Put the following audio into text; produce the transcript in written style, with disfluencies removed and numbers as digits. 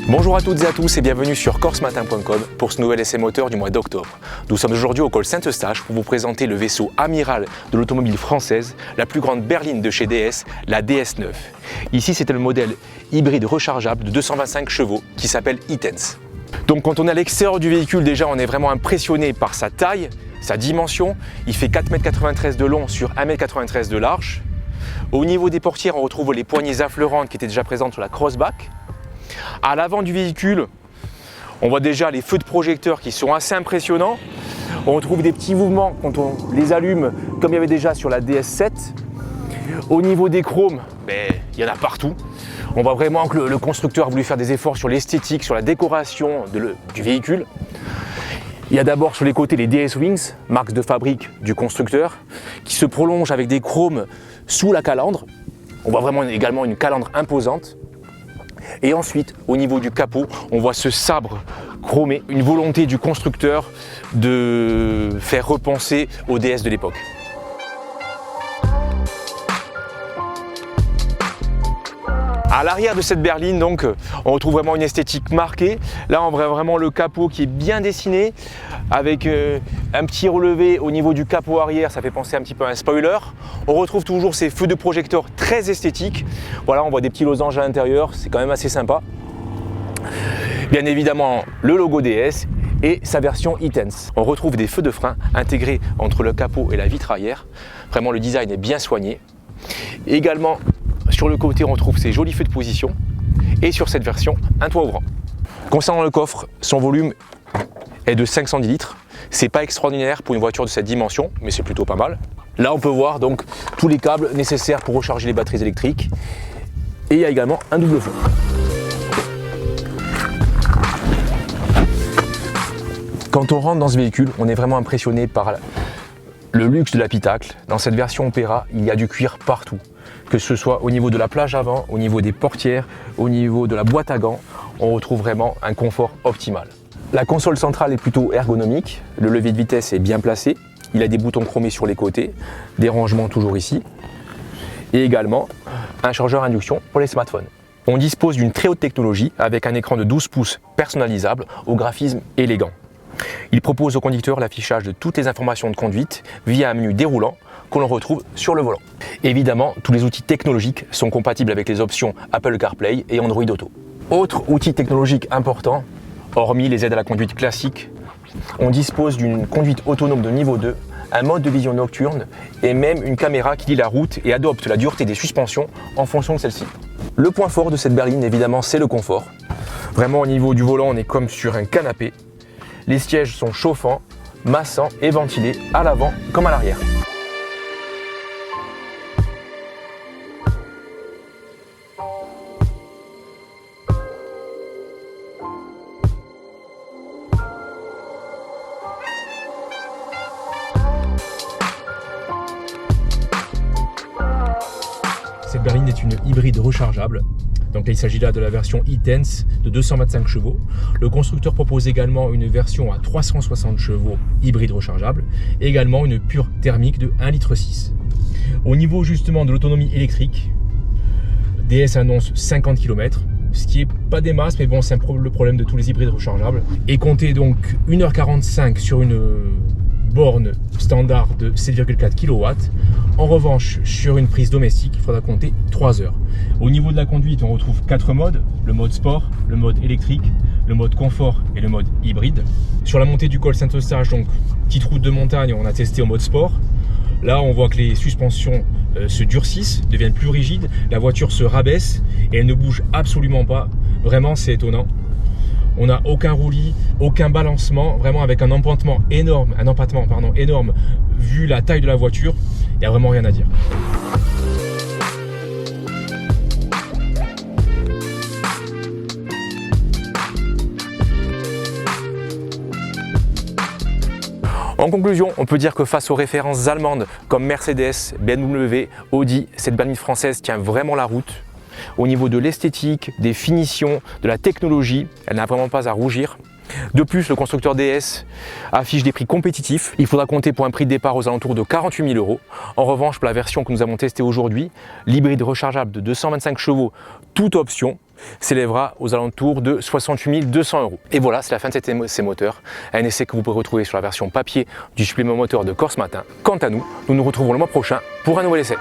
Bonjour à toutes et à tous et bienvenue sur corsematin.com pour ce nouvel essai moteur du mois d'octobre. Nous sommes aujourd'hui au col Saint-Eustache pour vous présenter le vaisseau amiral de l'automobile française, la plus grande berline de chez DS, la DS9. Ici, c'était le modèle hybride rechargeable de 225 chevaux qui s'appelle e-Tense. Donc quand on est à l'extérieur du véhicule, déjà on est vraiment impressionné par sa taille, sa dimension. Il fait 4,93 m de long sur 1,93 m de large. Au niveau des portières, on retrouve les poignées affleurantes qui étaient déjà présentes sur la crossback. À l'avant du véhicule, on voit déjà les feux de projecteurs qui sont assez impressionnants. On retrouve des petits mouvements quand on les allume, comme il y avait déjà sur la DS7. Au niveau des chromes, il y en a partout. On voit vraiment que le constructeur a voulu faire des efforts sur l'esthétique, sur la décoration du véhicule. Il y a d'abord sur les côtés les DS Wings, marque de fabrique du constructeur, qui se prolongent avec des chromes sous la calandre. On voit vraiment également une calandre imposante. Et ensuite, au niveau du capot, on voit ce sabre chromé, une volonté du constructeur de faire repenser aux DS de l'époque. À l'arrière de cette berline, donc, on retrouve vraiment une esthétique marquée. Là, on voit vraiment le capot qui est bien dessiné, avec un petit relevé au niveau du capot arrière, ça fait penser un petit peu à un spoiler. On retrouve toujours ces feux de projecteurs très esthétiques. Voilà, on voit des petits losanges à l'intérieur, c'est quand même assez sympa. Bien évidemment, le logo DS et sa version e-Tense. On retrouve des feux de frein intégrés entre le capot et la vitre arrière. Vraiment, le design est bien soigné. Également, sur le côté, on retrouve ces jolis feux de position et sur cette version, un toit ouvrant. Concernant le coffre, son volume est de 510 litres. C'est pas extraordinaire pour une voiture de cette dimension, mais c'est plutôt pas mal. Là, on peut voir donc tous les câbles nécessaires pour recharger les batteries électriques. Et il y a également un double fond. Quand on rentre dans ce véhicule, on est vraiment impressionné par le luxe de l'habitacle. Dans cette version Opera, il y a du cuir partout. Que ce soit au niveau de la plage avant, au niveau des portières, au niveau de la boîte à gants, on retrouve vraiment un confort optimal. La console centrale est plutôt ergonomique, le levier de vitesse est bien placé, il a des boutons chromés sur les côtés, des rangements toujours ici, et également un chargeur induction pour les smartphones. On dispose d'une très haute technologie avec un écran de 12 pouces personnalisable au graphisme élégant. Il propose au conducteur l'affichage de toutes les informations de conduite via un menu déroulant que l'on retrouve sur le volant. Évidemment, tous les outils technologiques sont compatibles avec les options Apple CarPlay et Android Auto. Autre outil technologique important, hormis les aides à la conduite classique, on dispose d'une conduite autonome de niveau 2, un mode de vision nocturne et même une caméra qui lit la route et adopte la dureté des suspensions en fonction de celle-ci. Le point fort de cette berline, évidemment, c'est le confort. Vraiment, au niveau du volant, on est comme sur un canapé. Les sièges sont chauffants, massants et ventilés à l'avant comme à l'arrière. Cette berline est une hybride rechargeable. Donc là, il s'agit là de la version e-Tense de 225 chevaux. Le constructeur propose également une version à 360 chevaux hybride rechargeable et également une pure thermique de 1,6 litre. Au niveau justement de l'autonomie électrique, DS annonce 50 km, ce qui n'est pas des masses, mais bon, c'est le problème de tous les hybrides rechargeables. Et comptez donc 1h45 sur une borne standard de 7,4 kW. En revanche, sur une prise domestique, il faudra compter 3 heures. Au niveau de la conduite, on retrouve 4 modes, le mode sport, le mode électrique, le mode confort et le mode hybride. Sur la montée du col Saint-Eustache, donc petite route de montagne, on a testé au mode sport. Là, on voit que les suspensions se durcissent, deviennent plus rigides, la voiture se rabaisse et elle ne bouge absolument pas. Vraiment, c'est étonnant. On n'a aucun roulis, aucun balancement, vraiment avec un empattement énorme, vu la taille de la voiture, il n'y a vraiment rien à dire. En conclusion, on peut dire que face aux références allemandes comme Mercedes, BMW, Audi, cette berline française tient vraiment la route. Au niveau de l'esthétique, des finitions, de la technologie, elle n'a vraiment pas à rougir. De plus, le constructeur DS affiche des prix compétitifs. Il faudra compter pour un prix de départ aux alentours de 48 000 €. En revanche, pour la version que nous avons testée aujourd'hui, l'hybride rechargeable de 225 chevaux, toute option, s'élèvera aux alentours de 68 200 €. Et voilà, c'est la fin de cet essai moteur. Un essai que vous pouvez retrouver sur la version papier du supplément moteur de Corse Matin. Quant à nous, nous nous retrouvons le mois prochain pour un nouvel essai.